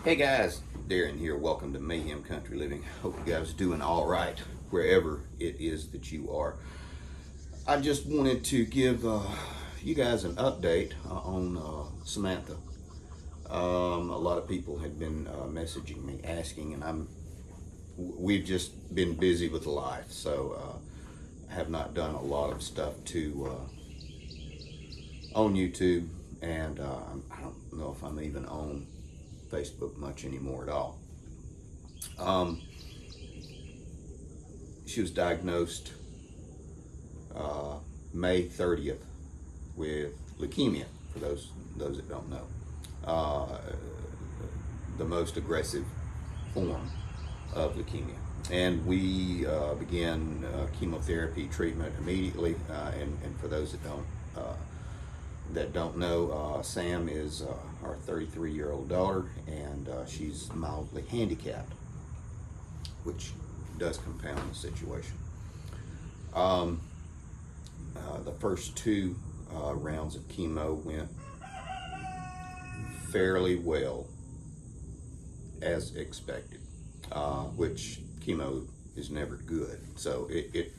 Hey guys, Darren here. Welcome to Mayhem Country Living. Hope you guys are doing all right wherever it is that you are. I just wanted to give you guys an update on Samantha. A lot of people had been messaging me asking, and we've just been busy with life, so I have not done a lot of stuff on YouTube, and I don't know if I'm even on Facebook much anymore at all. She was diagnosed May 30th with leukemia, for those that don't know. The most aggressive form of leukemia. And we began chemotherapy treatment immediately. And for those that don't know, Sam is our 33-year-old daughter, and she's mildly handicapped, which does compound the situation. The first two rounds of chemo went fairly well, as expected, which chemo is never good, so it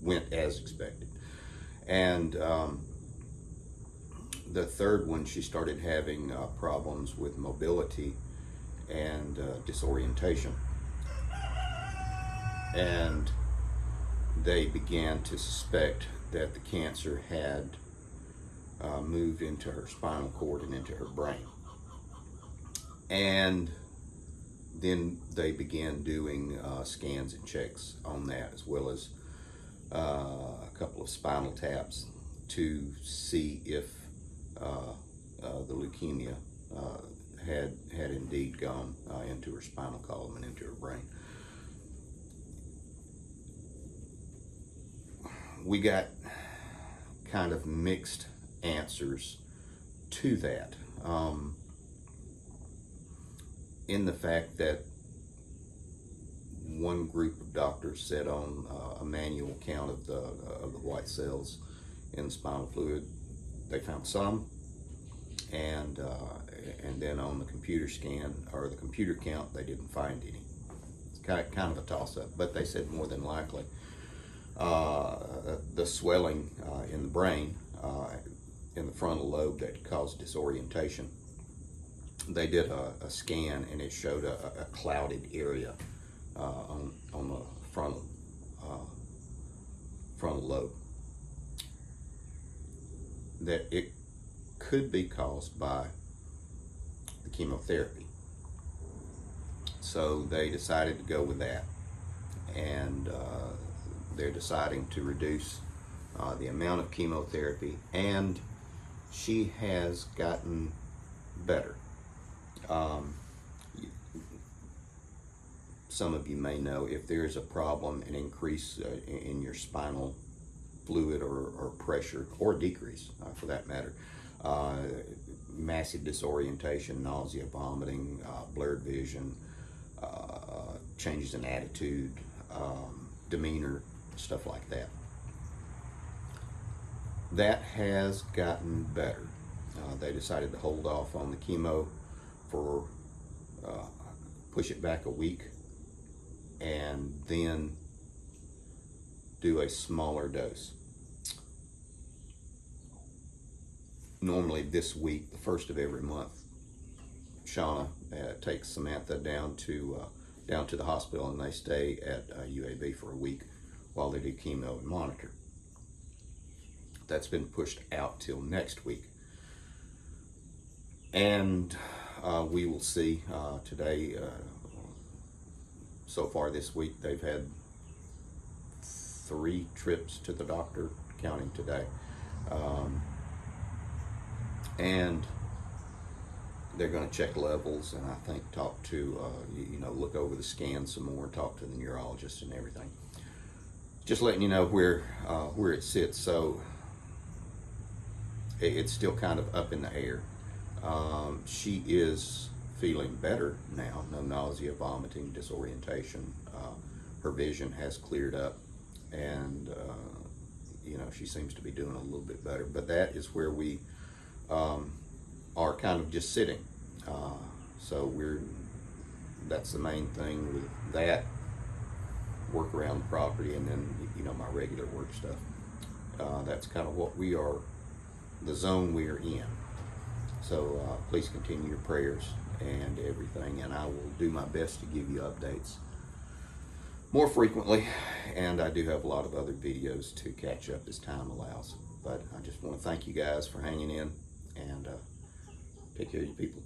went as expected. And the third one, she started having problems with mobility and disorientation. And they began to suspect that the cancer had moved into her spinal cord and into her brain. And then they began doing scans and checks on that, as well as a couple of spinal taps to see if the leukemia had indeed gone into her spinal column and into her brain. We got kind of mixed answers to that, in the fact that one group of doctors said on a manual count of the white cells in the spinal fluid, they found some, and then on the computer scan or the computer count, they didn't find any. It's kind of a toss-up, but they said more than likely the swelling in the brain, in the frontal lobe, that caused disorientation. They did a scan, and it showed a clouded area on the frontal lobe, that it could be caused by the chemotherapy. So they decided to go with that, and they're deciding to reduce the amount of chemotherapy, and she has gotten better. Some of you may know, if there's a problem, an increase in your spinal fluid or pressure, or decrease for that matter, massive disorientation, nausea, vomiting, blurred vision, changes in attitude, demeanor, stuff like that. That has gotten better. They decided to hold off on the chemo for push it back a week, and then do a smaller dose. Normally this week, the first of every month, Shauna takes Samantha down to the hospital, and they stay at UAB for a week while they do chemo and monitor. That's been pushed out till next week, and we will see. Today, so far this week, they've had 3 trips to the doctor, counting today, and they're going to check levels, and I think talk to look over the scan some more, talk to the neurologist and everything. Just letting you know where it sits. So it's still kind of up in the air. She is feeling better now. No nausea, vomiting, disorientation. Her vision has cleared up, and she seems to be doing a little bit better. But that is where we are kind of just sitting. So that's the main thing with that. Work around the property, and then, you know, my regular work stuff. That's kind of what we are, the zone we are in. So please continue your prayers and everything, and I will do my best to give you updates more frequently, and I do have a lot of other videos to catch up as time allows. But I just want to thank you guys for hanging in, and take care of you people.